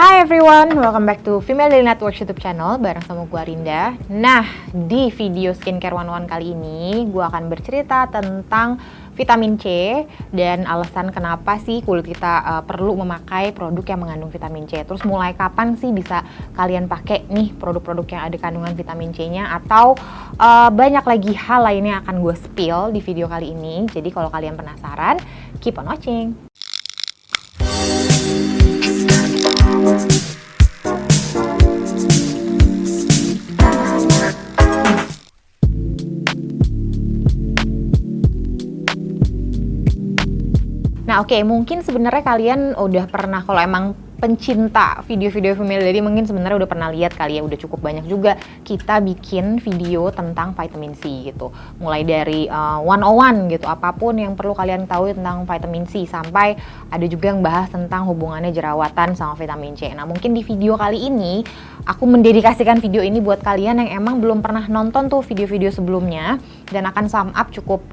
Hi everyone, welcome back to Female Daily Network YouTube channel bareng sama gue Rinda. Nah, di video Skincare 101 kali ini gue akan bercerita tentang vitamin C dan alasan kenapa sih kulit kita perlu memakai produk yang mengandung vitamin C. Terus mulai kapan sih bisa kalian pakai nih produk-produk yang ada kandungan vitamin C-nya, atau banyak lagi hal lainnya akan gue spill di video kali ini. Jadi kalau kalian penasaran, keep on watching. Nah, oke, mungkin sebenarnya kalian udah pernah, kalau emang pencinta video-video female daily, mungkin sebenarnya udah pernah lihat kali ya, udah cukup banyak juga kita bikin video tentang vitamin C gitu. Mulai dari 101 gitu, apapun yang perlu kalian tahu tentang vitamin C, sampai ada juga yang bahas tentang hubungannya jerawatan sama vitamin C. Nah, mungkin di video kali ini aku mendedikasikan video ini buat kalian yang emang belum pernah nonton tuh video-video sebelumnya, dan akan sum up cukup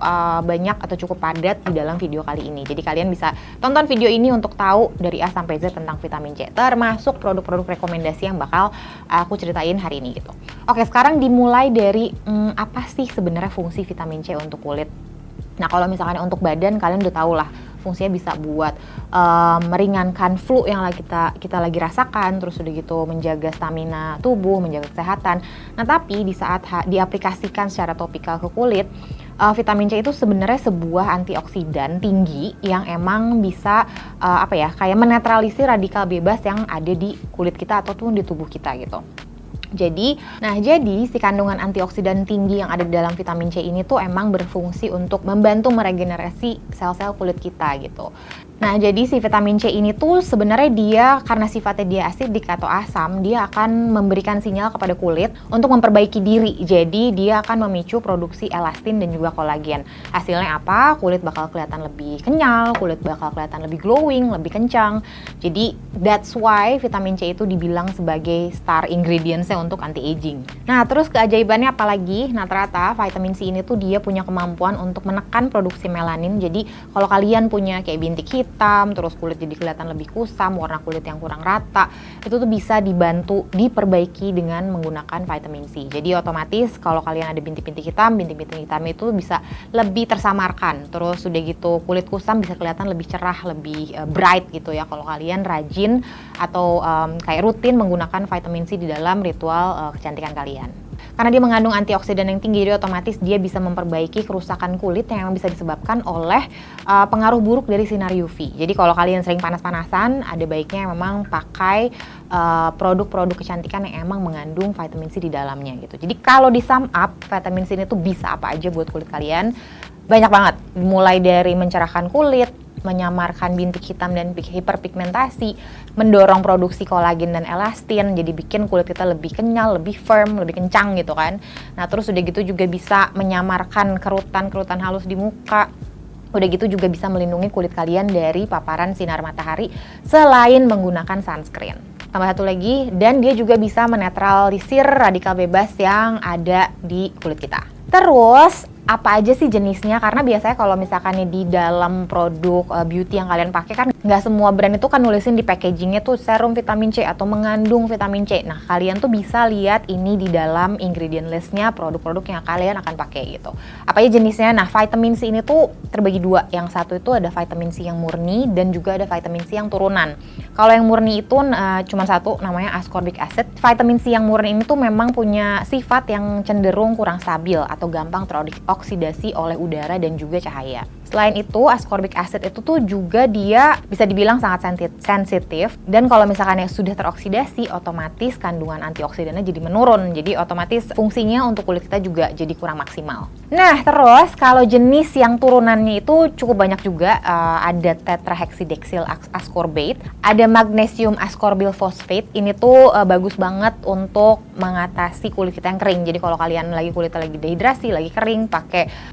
banyak atau cukup padat di dalam video kali ini. Jadi kalian bisa tonton video ini untuk tahu dari A sampai Z tentang vitamin C, termasuk produk-produk rekomendasi yang bakal aku ceritain hari ini gitu. Oke, sekarang dimulai dari apa sih sebenarnya fungsi vitamin C untuk kulit. Nah, kalau misalkan untuk badan, kalian udah tahu lah fungsinya bisa buat meringankan flu yang kita lagi rasakan, terus udah gitu menjaga stamina tubuh, menjaga kesehatan. Nah, tapi di saat diaplikasikan secara topikal ke kulit, vitamin C itu sebenarnya sebuah antioksidan tinggi yang emang bisa kayak menetralisir radikal bebas yang ada di kulit kita ataupun di tubuh kita gitu. Jadi si kandungan antioksidan tinggi yang ada di dalam vitamin C ini tuh emang berfungsi untuk membantu meregenerasi sel-sel kulit kita gitu. Nah, jadi si vitamin C ini tuh sebenarnya dia, karena sifatnya dia asidik atau asam, dia akan memberikan sinyal kepada kulit untuk memperbaiki diri. Jadi dia akan memicu produksi elastin dan juga kolagen. Hasilnya apa? Kulit bakal kelihatan lebih kenyal, kulit bakal kelihatan lebih glowing, lebih kencang. Jadi that's why vitamin C itu dibilang sebagai star ingredients-nya untuk anti-aging. Nah, terus keajaibannya apa lagi? Nah, ternyata vitamin C ini tuh dia punya kemampuan untuk menekan produksi melanin. Jadi kalau kalian punya kayak bintik hitam, terus kulit jadi kelihatan lebih kusam, warna kulit yang kurang rata, itu tuh bisa diperbaiki dengan menggunakan vitamin C. Jadi otomatis kalau kalian ada bintik-bintik hitam itu bisa lebih tersamarkan. Terus udah gitu kulit kusam bisa kelihatan lebih cerah, lebih bright gitu ya kalau kalian rajin atau kayak rutin menggunakan vitamin C di dalam ritual kecantikan kalian. Karena dia mengandung antioksidan yang tinggi, jadi otomatis dia bisa memperbaiki kerusakan kulit yang memang bisa disebabkan oleh pengaruh buruk dari sinar UV. Jadi kalau kalian sering panas-panasan, ada baiknya memang pakai produk-produk kecantikan yang emang mengandung vitamin C di dalamnya gitu. Jadi kalau di sum up, vitamin C ini tuh bisa apa aja buat kulit kalian. Banyak banget, mulai dari mencerahkan kulit, menyamarkan bintik hitam dan hiperpigmentasi, mendorong produksi kolagen dan elastin, jadi bikin kulit kita lebih kenyal, lebih firm, lebih kencang gitu kan. Nah, terus udah gitu juga bisa menyamarkan kerutan-kerutan halus di muka. Udah gitu juga bisa melindungi kulit kalian dari paparan sinar matahari selain menggunakan sunscreen. Tambah satu lagi, dan dia juga bisa menetralisir radikal bebas yang ada di kulit kita. Terus apa aja sih jenisnya? Karena biasanya kalau misalkan di dalam produk beauty yang kalian pakai kan nggak semua brand itu kan nulisin di packagingnya tuh serum vitamin C atau mengandung vitamin C. Nah, kalian tuh bisa lihat ini di dalam ingredient listnya produk-produk yang kalian akan pakai gitu. Apa aja jenisnya? Nah, vitamin C ini tuh terbagi dua. Yang satu itu ada vitamin C yang murni dan juga ada vitamin C yang turunan. Kalau yang murni itu cuma satu, namanya ascorbic acid. Vitamin C yang murni ini tuh memang punya sifat yang cenderung kurang stabil atau gampang teroksidasi oleh udara dan juga cahaya. Selain itu, ascorbic acid itu tuh juga dia bisa dibilang sangat sensitif, dan kalau misalkan yang sudah teroksidasi, otomatis kandungan antioksidannya jadi menurun. Jadi otomatis fungsinya untuk kulit kita juga jadi kurang maksimal. Nah, terus kalau jenis yang turunannya itu cukup banyak juga, ada tetrahexidexyl ascorbate, ada magnesium ascorbyl phosphate. Ini tuh bagus banget untuk mengatasi kulit kita yang kering. Jadi kalau kalian kulitnya lagi dehidrasi, lagi kering,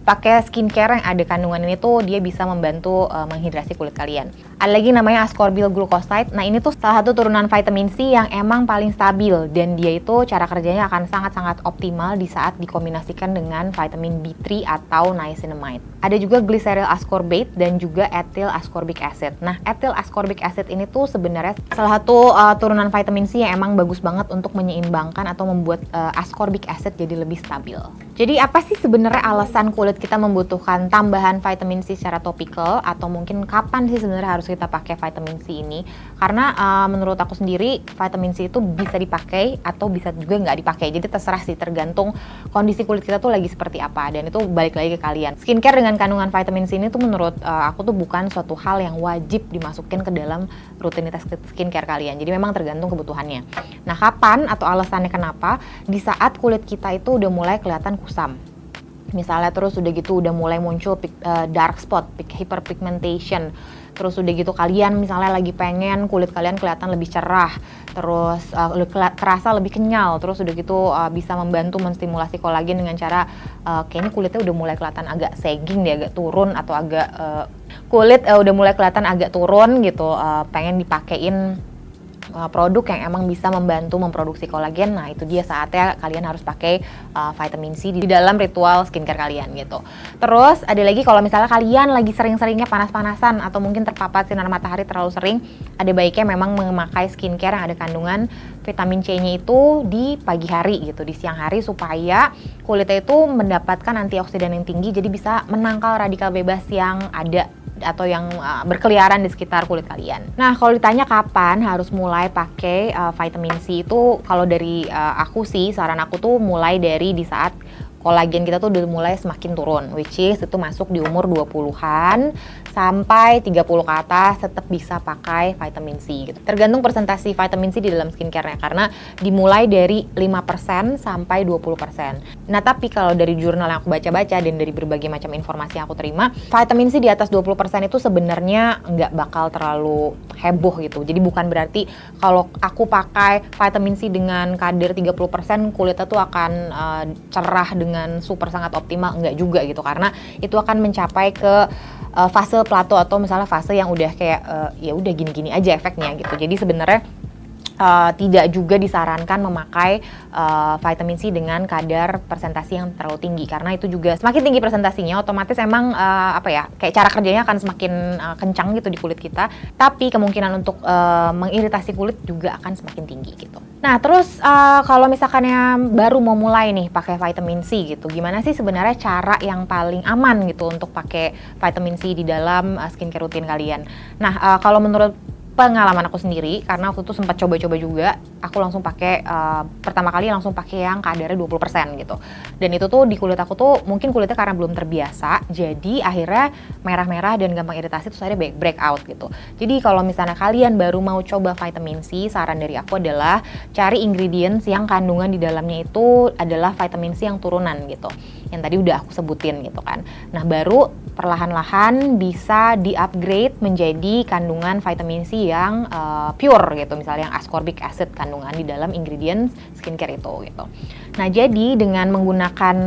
pakai skincare yang ada kandungan ini tuh dia bisa membantu menghidrasi kulit kalian. Ada lagi namanya ascorbyl glucoside. Nah, ini tuh salah satu turunan vitamin C yang emang paling stabil dan dia itu cara kerjanya akan sangat-sangat optimal di saat dikombinasikan dengan vitamin B3 atau niacinamide. Ada juga glyceryl ascorbate dan juga ethyl ascorbic acid. Nah, ethyl ascorbic acid ini tuh sebenarnya salah satu turunan vitamin C yang emang bagus banget untuk menyeimbangkan atau membuat ascorbic acid jadi lebih stabil. Jadi apa sih sebenarnya alasan kulit kita membutuhkan tambahan vitamin C secara topikal, atau mungkin kapan sih sebenarnya harus kita pakai vitamin C ini? Karena menurut aku sendiri vitamin C itu bisa dipakai atau bisa juga nggak dipakai. Jadi terserah sih, tergantung kondisi kulit kita tuh lagi seperti apa, dan itu balik lagi ke kalian. Skincare dengan kandungan vitamin C ini tuh menurut aku tuh bukan suatu hal yang wajib dimasukin ke dalam rutinitas skincare kalian. Jadi memang tergantung kebutuhannya. Nah, kapan atau alasannya kenapa? Di saat kulit kita itu udah mulai kelihatan kusam. Misalnya terus udah gitu udah mulai muncul dark spot, hyperpigmentation. Terus udah gitu kalian misalnya lagi pengen kulit kalian kelihatan lebih cerah, terus kerasa lebih kenyal, terus udah gitu bisa membantu menstimulasi kolagen dengan cara kayaknya kulitnya udah mulai kelihatan agak sagging deh, agak turun, atau agak kulit udah mulai kelihatan agak turun gitu, pengen dipakein produk yang emang bisa membantu memproduksi kolagen. Nah, itu dia saatnya kalian harus pakai vitamin C di dalam ritual skincare kalian gitu. Terus ada lagi, kalau misalnya kalian lagi sering-seringnya panas-panasan atau mungkin terpapar sinar matahari terlalu sering, ada baiknya memang memakai skincare yang ada kandungan vitamin C-nya itu di pagi hari gitu, di siang hari, supaya kulitnya itu mendapatkan antioksidan yang tinggi, jadi bisa menangkal radikal bebas yang ada atau yang berkeliaran di sekitar kulit kalian. Nah, kalau ditanya kapan harus mulai pakai vitamin C itu, kalau dari aku sih, saran aku tuh mulai dari di saat kolagen kita tuh udah mulai semakin turun, which is itu masuk di umur 20-an sampai 30 ke atas tetap bisa pakai vitamin C gitu. Tergantung presentasi vitamin C di dalam skincare-nya, karena dimulai dari 5% sampai 20%. Nah, tapi kalau dari jurnal yang aku baca-baca dan dari berbagai macam informasi yang aku terima, vitamin C di atas 20% itu sebenarnya nggak bakal terlalu heboh gitu. Jadi bukan berarti kalau aku pakai vitamin C dengan kadar 30% kulitnya tuh akan cerah dengan super sangat optimal, enggak juga gitu, karena itu akan mencapai ke fase plateau atau misalnya fase yang udah kayak ya udah gini-gini aja efeknya gitu. Jadi sebenarnya tidak juga disarankan memakai vitamin C dengan kadar presentasi yang terlalu tinggi, karena itu juga semakin tinggi presentasinya otomatis emang kayak cara kerjanya akan semakin kencang gitu di kulit kita, tapi kemungkinan untuk mengiritasi kulit juga akan semakin tinggi gitu. Nah, terus kalau misalkannya baru mau mulai nih pakai vitamin C gitu, gimana sih sebenarnya cara yang paling aman gitu untuk pakai vitamin C di dalam skincare rutin kalian? Nah, kalau menurut pengalaman aku sendiri, karena waktu itu sempat coba-coba juga, aku langsung pakai pertama kali langsung pakai yang kadarnya 20% gitu. Dan itu tuh di kulit aku tuh mungkin kulitnya karena belum terbiasa, jadi akhirnya merah-merah dan gampang iritasi, terus akhirnya breakout gitu. Jadi kalau misalnya kalian baru mau coba vitamin C, saran dari aku adalah cari ingredients yang kandungan di dalamnya itu adalah vitamin C yang turunan gitu, yang tadi udah aku sebutin gitu kan. Nah, baru perlahan-lahan bisa di-upgrade menjadi kandungan vitamin C yang pure gitu, misalnya yang ascorbic acid kandungan di dalam ingredients skincare itu gitu. Nah, jadi dengan menggunakan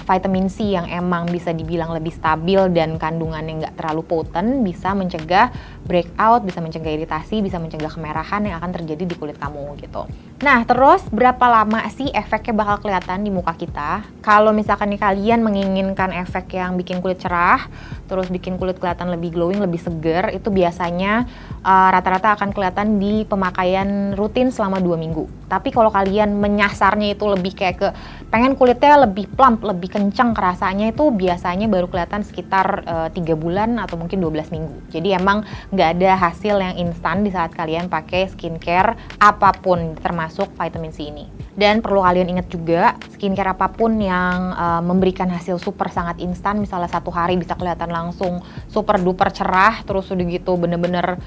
vitamin C yang emang bisa dibilang lebih stabil dan kandungannya nggak terlalu potent, bisa mencegah breakout, bisa mencegah iritasi, bisa mencegah kemerahan yang akan terjadi di kulit kamu gitu. Nah, terus berapa lama sih efeknya bakal kelihatan di muka kita? Kalau misalkan nih kalian menginginkan efek yang bikin kulit cerah, terus bikin kulit kelihatan lebih glowing, lebih seger, itu biasanya rata-rata akan kelihatan di pemakaian rutin selama 2 minggu. Tapi kalau kalian menyasarnya itu lebih kayak ke pengen kulitnya lebih plump, lebih kencang kerasanya, itu biasanya baru kelihatan sekitar 3 bulan atau mungkin 12 minggu. Jadi emang nggak ada hasil yang instan di saat kalian pakai skincare apapun, termasuk vitamin C ini. Dan perlu kalian ingat juga, skincare apapun yang memberikan hasil super sangat instan, misalnya 1 hari bisa kelihatan langsung super duper cerah, terus udah gitu bener-bener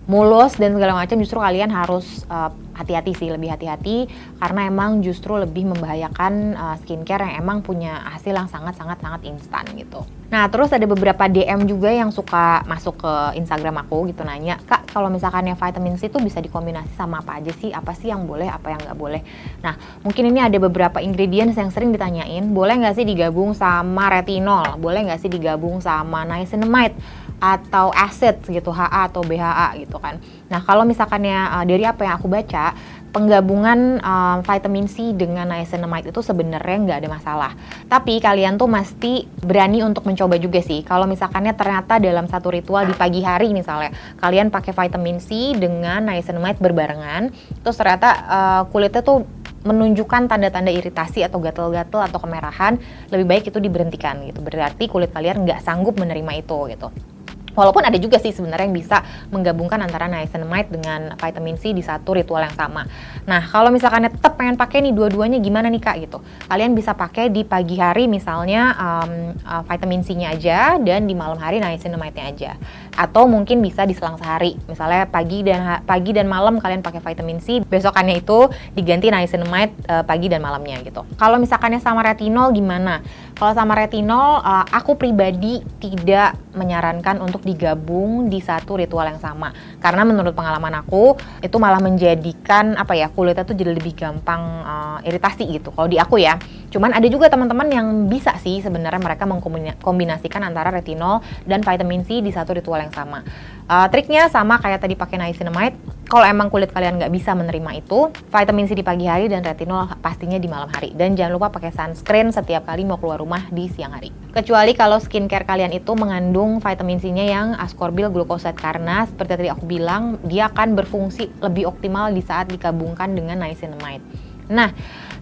mulus dan segala macam, justru kalian harus hati-hati sih, lebih hati-hati, karena emang justru lebih membahayakan skincare yang emang punya hasil yang sangat-sangat instan gitu. Nah, terus ada beberapa DM juga yang suka masuk ke Instagram aku gitu, nanya, Kak, kalau misalkan yang vitamin C itu bisa dikombinasi sama apa aja sih? Apa sih yang boleh, apa yang nggak boleh? Nah, mungkin ini ada beberapa ingredients yang sering ditanyain, boleh nggak sih digabung sama retinol? Boleh nggak sih digabung sama niacinamide? atau acid gitu, HA atau BHA gitu kan. Nah kalau misalkannya dari apa yang aku baca, penggabungan vitamin C dengan niacinamide itu sebenarnya nggak ada masalah. Tapi kalian tuh mesti berani untuk mencoba juga sih. Kalau misalkannya ternyata dalam satu ritual di pagi hari misalnya, kalian pakai vitamin C dengan niacinamide berbarengan, terus ternyata kulitnya tuh menunjukkan tanda-tanda iritasi atau gatal-gatal atau kemerahan, lebih baik itu diberhentikan gitu. Berarti kulit kalian nggak sanggup menerima itu gitu. Walaupun ada juga sih sebenarnya yang bisa menggabungkan antara niacinamide dengan vitamin C di satu ritual yang sama. Nah, kalau misalkan tetap pengen pakai nih dua-duanya gimana nih Kak gitu. Kalian bisa pakai di pagi hari misalnya vitamin C-nya aja dan di malam hari niacinamide-nya aja. Atau mungkin bisa diselang sehari. Misalnya pagi dan malam kalian pakai vitamin C, besokannya itu diganti niacinamide pagi dan malamnya gitu. Kalau misalkannya sama retinol gimana? Kalau sama retinol, aku pribadi tidak menyarankan untuk digabung di satu ritual yang sama. Karena menurut pengalaman aku, itu malah menjadikan kulitnya tuh jadi lebih gampang iritasi gitu. Kalau di aku ya. Cuman ada juga teman-teman yang bisa sih sebenarnya mereka mengkombinasikan antara retinol dan vitamin C di satu ritual yang sama. Triknya sama kayak tadi pakai niacinamide. Kalau emang kulit kalian nggak bisa menerima itu, vitamin C di pagi hari dan retinol pastinya di malam hari. Dan jangan lupa pakai sunscreen setiap kali mau keluar rumah di siang hari. Kecuali kalau skincare kalian itu mengandung vitamin C-nya yang ascorbyl glucoside, karena seperti tadi aku bilang, dia akan berfungsi lebih optimal di saat digabungkan dengan niacinamide. Nah,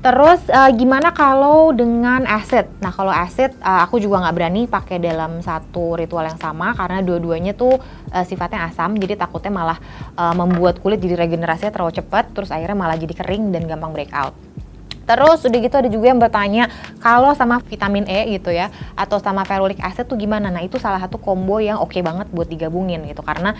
terus gimana kalau dengan acid? Nah, kalau acid aku juga nggak berani pakai dalam satu ritual yang sama karena dua-duanya tuh sifatnya asam, jadi takutnya malah membuat kulit jadi regenerasinya terlalu cepat, terus akhirnya malah jadi kering dan gampang breakout. Terus udah gitu ada juga yang bertanya kalau sama vitamin E gitu ya atau sama ferulic acid tuh gimana? Nah itu salah satu combo yang oke banget buat digabungin gitu karena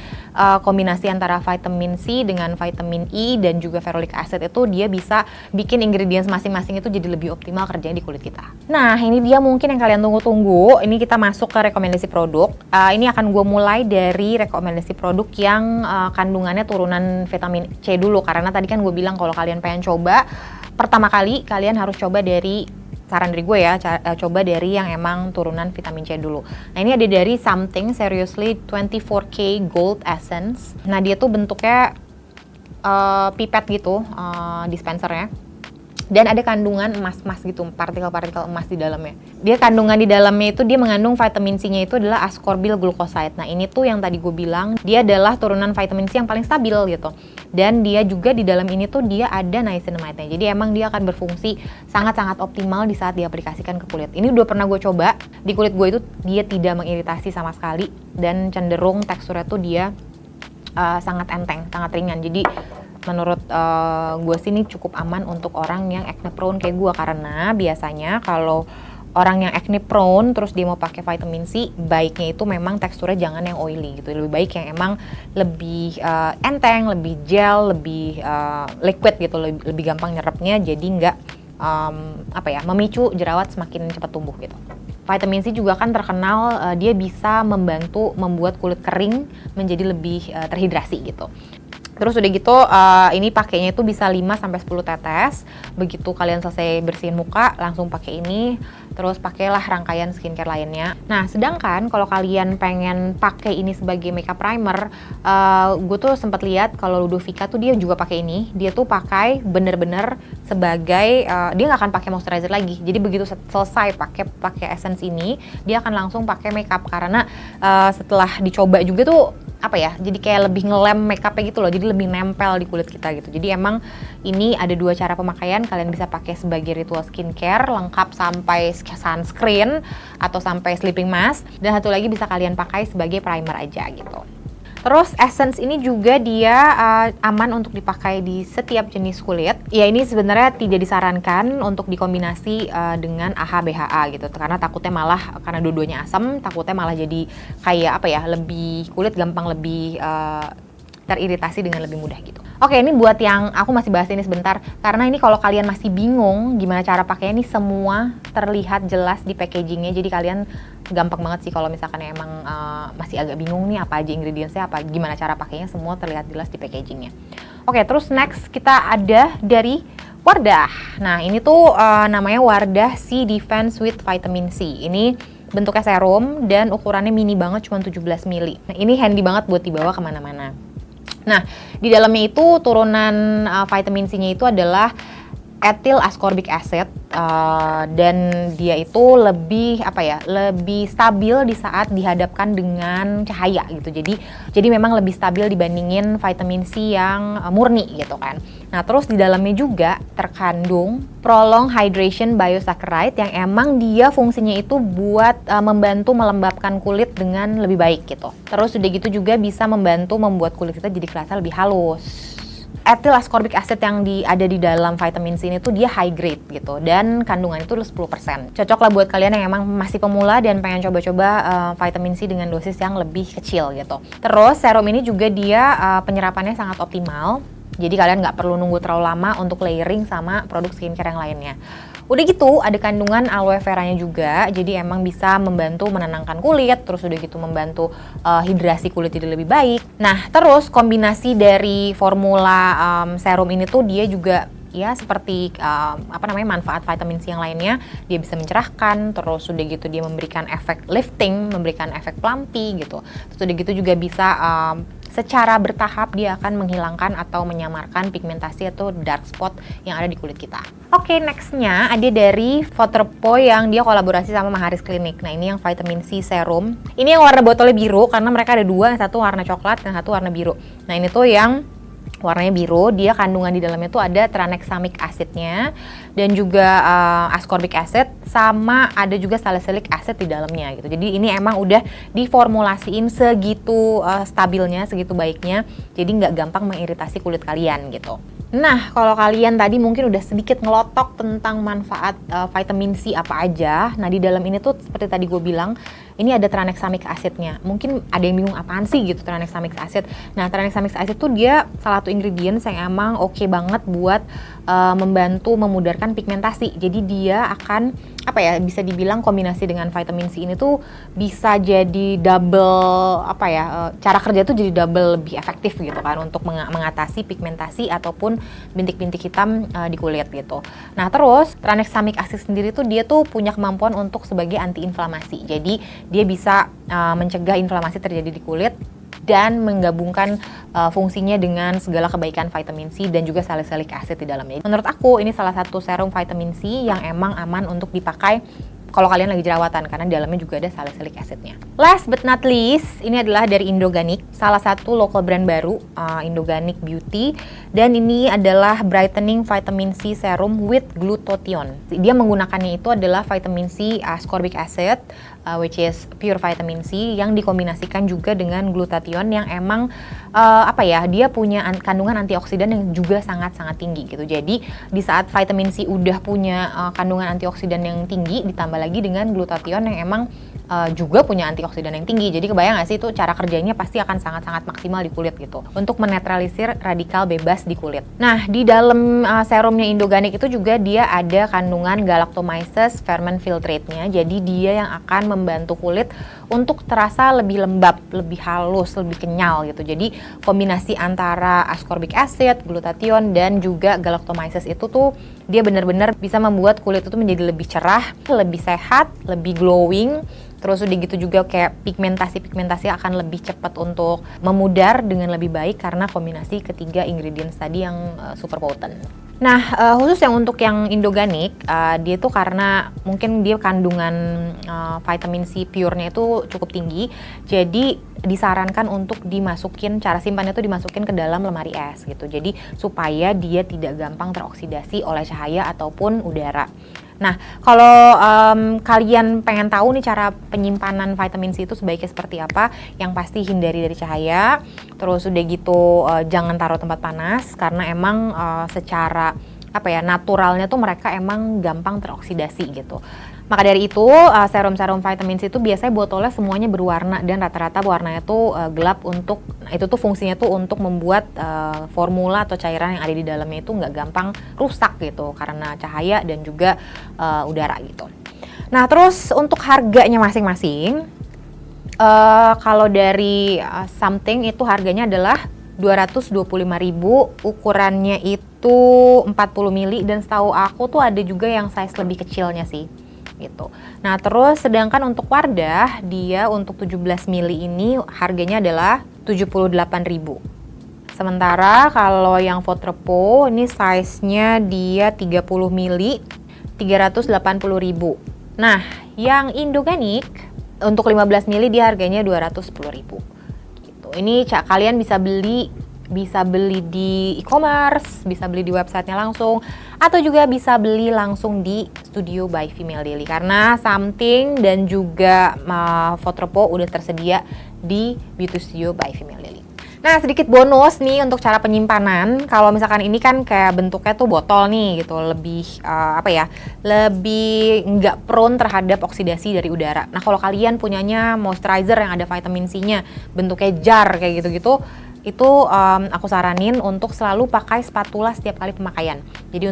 kombinasi antara vitamin C dengan vitamin E dan juga ferulic acid itu dia bisa bikin ingredients masing-masing itu jadi lebih optimal kerjanya di kulit kita. Nah ini dia mungkin yang kalian tunggu-tunggu. Ini kita masuk ke rekomendasi produk. Ini akan gue mulai dari rekomendasi produk yang kandungannya turunan vitamin C dulu karena tadi kan gue bilang kalau kalian pengen coba pertama kali kalian harus coba dari saran dari gue ya, coba dari yang emang turunan vitamin C dulu. Nah ini ada dari Something Seriously 24K Gold Essence. Nah dia tuh bentuknya pipet gitu dispensernya. Dan ada kandungan emas-emas gitu, partikel-partikel emas di dalamnya. Dia kandungan di dalamnya itu dia mengandung vitamin C-nya itu adalah ascorbyl glucoside. Nah ini tuh yang tadi gue bilang, dia adalah turunan vitamin C yang paling stabil gitu. Dan dia juga di dalam ini tuh dia ada niacinamide-nya. Jadi emang dia akan berfungsi sangat-sangat optimal di saat diaplikasikan ke kulit. Ini udah pernah gue coba, di kulit gue itu dia tidak mengiritasi sama sekali. Dan cenderung teksturnya tuh dia sangat enteng, sangat ringan. Jadi menurut gue sih ini cukup aman untuk orang yang acne prone kayak gue karena biasanya kalau orang yang acne prone terus dia mau pakai vitamin C baiknya itu memang teksturnya jangan yang oily gitu, lebih baik yang emang lebih enteng, lebih gel, lebih liquid gitu, lebih gampang nyerapnya jadi nggak memicu jerawat semakin cepat tumbuh gitu. Vitamin C juga kan terkenal dia bisa membantu membuat kulit kering menjadi lebih terhidrasi gitu. Terus udah gitu ini pakainya itu bisa 5-10 tetes. Begitu kalian selesai bersihin muka langsung pakai ini. Terus pakailah rangkaian skincare lainnya. Nah sedangkan kalau kalian pengen pakai ini sebagai makeup primer, gue tuh sempat lihat kalau Ludovica tuh dia juga pakai ini. Dia tuh pakai bener-bener sebagai dia nggak akan pakai moisturizer lagi. Jadi begitu selesai pakai essence ini, dia akan langsung pakai makeup karena setelah dicoba juga tuh jadi kayak lebih ngelem makeupnya gitu loh, jadi lebih nempel di kulit kita gitu. Jadi emang ini ada 2 cara pemakaian, kalian bisa pakai sebagai ritual skincare lengkap sampai sunscreen atau sampai sleeping mask, dan satu lagi bisa kalian pakai sebagai primer aja gitu. Terus essence ini juga dia aman untuk dipakai di setiap jenis kulit. Ya ini sebenarnya tidak disarankan untuk dikombinasi dengan AHA BHA gitu. Karena takutnya malah karena dua-duanya asam, takutnya malah jadi kayak lebih kulit gampang lebih teriritasi dengan lebih mudah gitu. Oke, ini buat yang aku masih bahas ini sebentar karena ini kalau kalian masih bingung gimana cara pakainya, ini semua terlihat jelas di packagingnya. Jadi kalian gampang banget sih kalau misalkan emang masih agak bingung nih apa aja ingredientsnya, gimana cara pakainya, semua terlihat jelas di packagingnya. Oke, terus next kita ada dari Wardah. Nah ini tuh namanya Wardah C Defense with Vitamin C. Ini bentuknya serum dan ukurannya mini banget, cuma 17 mili. Nah, ini handy banget buat dibawa kemana-mana. Nah, di dalamnya itu turunan vitamin C-nya itu adalah ethyl ascorbic acid, dan dia itu lebih lebih stabil di saat dihadapkan dengan cahaya gitu. Jadi memang lebih stabil dibandingin vitamin C yang murni gitu kan. Nah, terus di dalamnya juga terkandung prolonged hydration biosaccharide yang emang dia fungsinya itu buat membantu melembabkan kulit dengan lebih baik gitu. Terus udah gitu juga bisa membantu membuat kulit kita jadi kerasa lebih halus. Ethyl ascorbic acid yang ada di dalam vitamin C ini tuh dia high grade gitu, dan kandungan itu 10%. Cocok lah buat kalian yang emang masih pemula dan pengen coba-coba vitamin C dengan dosis yang lebih kecil gitu. Terus serum ini juga dia penyerapannya sangat optimal, jadi kalian nggak perlu nunggu terlalu lama untuk layering sama produk skincare yang lainnya. Udah gitu ada kandungan aloe veranya juga, jadi emang bisa membantu menenangkan kulit, terus udah gitu membantu hidrasi kulit jadi lebih baik. Nah, terus kombinasi dari formula serum ini tuh dia juga ya seperti manfaat vitamin C yang lainnya. Dia bisa mencerahkan, terus udah gitu dia memberikan efek lifting, memberikan efek plumpy gitu. Terus udah gitu juga bisa secara bertahap dia akan menghilangkan atau menyamarkan pigmentasi atau dark spot yang ada di kulit kita. Oke, nextnya ada dari Waterpoi yang dia kolaborasi sama Maharis Clinic. Nah, ini yang vitamin C serum. Ini yang warna botolnya biru karena mereka ada dua, yang satu warna coklat dan satu warna biru. Nah, ini tuh yang warnanya biru, dia kandungan di dalamnya tuh ada tranexamic acidnya dan juga ascorbic acid, sama ada juga salicylic acid di dalamnya gitu. Jadi ini emang udah diformulasiin segitu stabilnya, segitu baiknya, jadi nggak gampang mengiritasi kulit kalian gitu. Nah, kalau kalian tadi mungkin udah sedikit ngelotok tentang manfaat vitamin C apa aja. Nah, di dalam ini tuh seperti tadi gue bilang, ini ada tranexamic acidnya. Mungkin ada yang bingung apaan sih gitu tranexamic acid. Nah, tranexamic acid tuh dia salah satu ingredients yang emang oke banget buat membantu memudarkan pigmentasi. Jadi dia akan bisa dibilang kombinasi dengan vitamin C ini tuh bisa jadi double cara kerja tuh jadi double lebih efektif gitu kan untuk mengatasi pigmentasi ataupun bintik-bintik hitam di kulit gitu. Nah, terus tranexamic acid sendiri tuh dia tuh punya kemampuan untuk sebagai anti-inflamasi. Jadi dia bisa mencegah inflamasi terjadi di kulit dan menggabungkan fungsinya dengan segala kebaikan vitamin C dan juga salicylic acid di dalamnya. Menurut aku ini salah satu serum vitamin C yang emang aman untuk dipakai kalau kalian lagi jerawatan, karena di dalamnya juga ada salicylic acidnya. Last but not least, ini adalah dari Indoganic, salah satu local brand baru, Indoganic Beauty, dan ini adalah brightening vitamin C serum with glutathione. Dia menggunakannya itu adalah vitamin C ascorbic acid, which is pure vitamin C yang dikombinasikan juga dengan glutathione yang emang dia punya kandungan antioksidan yang juga sangat-sangat tinggi gitu. Jadi di saat vitamin C udah punya kandungan antioksidan yang tinggi, ditambah lagi dengan glutathione yang emang juga punya antioksidan yang tinggi. Jadi kebayang gak sih itu cara kerjanya pasti akan sangat-sangat maksimal di kulit gitu untuk menetralisir radikal bebas di kulit. Nah, di dalam serumnya Indoganic itu juga dia ada kandungan galactomyces ferment filtrate-nya. Jadi dia yang akan membantu kulit untuk terasa lebih lembab, lebih halus, lebih kenyal gitu. Jadi kombinasi antara ascorbic acid, glutathione dan juga galactomyces itu tuh dia benar-benar bisa membuat kulit itu menjadi lebih cerah, lebih sehat, lebih glowing. Terus udah gitu juga kayak pigmentasi akan lebih cepat untuk memudar dengan lebih baik karena kombinasi ketiga ingredients tadi yang super potent. Nah, khusus yang untuk yang Indoganic, dia tuh karena mungkin dia kandungan vitamin C pure-nya itu cukup tinggi, jadi disarankan untuk dimasukin, cara simpannya tuh dimasukin ke dalam lemari es gitu. Jadi supaya dia tidak gampang teroksidasi oleh cahaya ataupun udara. Nah, kalau kalian pengen tahu nih cara penyimpanan vitamin C itu sebaiknya seperti apa, yang pasti hindari dari cahaya, terus udah gitu jangan taruh tempat panas karena emang secara naturalnya tuh mereka emang gampang teroksidasi gitu. Maka dari itu serum-serum vitamin C itu biasanya botolnya semuanya berwarna dan rata-rata warnanya tuh gelap itu tuh fungsinya tuh untuk membuat formula atau cairan yang ada di dalamnya itu nggak gampang rusak gitu karena cahaya dan juga udara gitu. Nah, terus untuk harganya masing-masing, kalau dari Something itu harganya adalah 225.000, ukurannya itu 40 mili dan setahu aku tuh ada juga yang size lebih kecilnya sih. gitu. Nah, terus sedangkan untuk Wardah, dia untuk 17 mili ini harganya adalah 78.000. Sementara kalau yang Fotorepo ini size-nya dia 30 mili 380.000. Nah, yang Indoganic untuk 15 mili dia harganya 210.000. Gitu. Ini kalian bisa beli di e-commerce, bisa beli di websitenya langsung, atau juga bisa beli langsung di Studio by Female Daily karena Something dan juga Fotorepo udah tersedia di Beauty Studio by Female Daily. Nah, sedikit bonus nih untuk cara penyimpanan. Kalau misalkan ini kan kayak bentuknya tuh botol nih gitu, lebih lebih nggak prone terhadap oksidasi dari udara. Nah, kalau kalian punyanya moisturizer yang ada vitamin C-nya, bentuknya jar kayak gitu-gitu, itu aku saranin untuk selalu pakai spatula setiap kali pemakaian. Jadi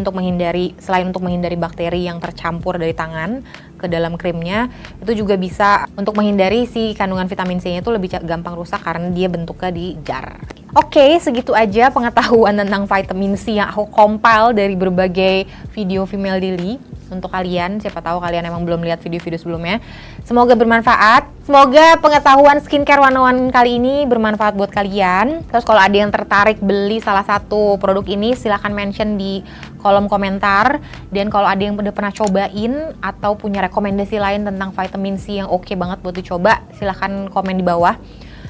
selain untuk menghindari bakteri yang tercampur dari tangan ke dalam krimnya, itu juga bisa untuk menghindari si kandungan vitamin C-nya itu lebih gampang rusak karena dia bentuknya di jar. Oke, segitu aja pengetahuan tentang vitamin C yang aku compile dari berbagai video Female Daily untuk kalian. Siapa tahu kalian emang belum lihat video-video sebelumnya. Semoga bermanfaat. Semoga pengetahuan skincare 101 kali ini bermanfaat buat kalian. Terus kalau ada yang tertarik beli salah satu produk ini, silahkan mention di kolom komentar. Dan kalau ada yang udah pernah cobain atau punya rekomendasi lain tentang vitamin C yang oke banget buat dicoba, silahkan komen di bawah.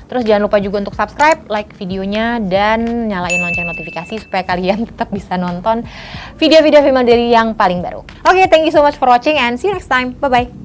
Terus jangan lupa juga untuk subscribe, like videonya, dan nyalain lonceng notifikasi supaya kalian tetap bisa nonton video-video Female Daily yang paling baru. Oke, thank you so much for watching and see you next time. Bye-bye.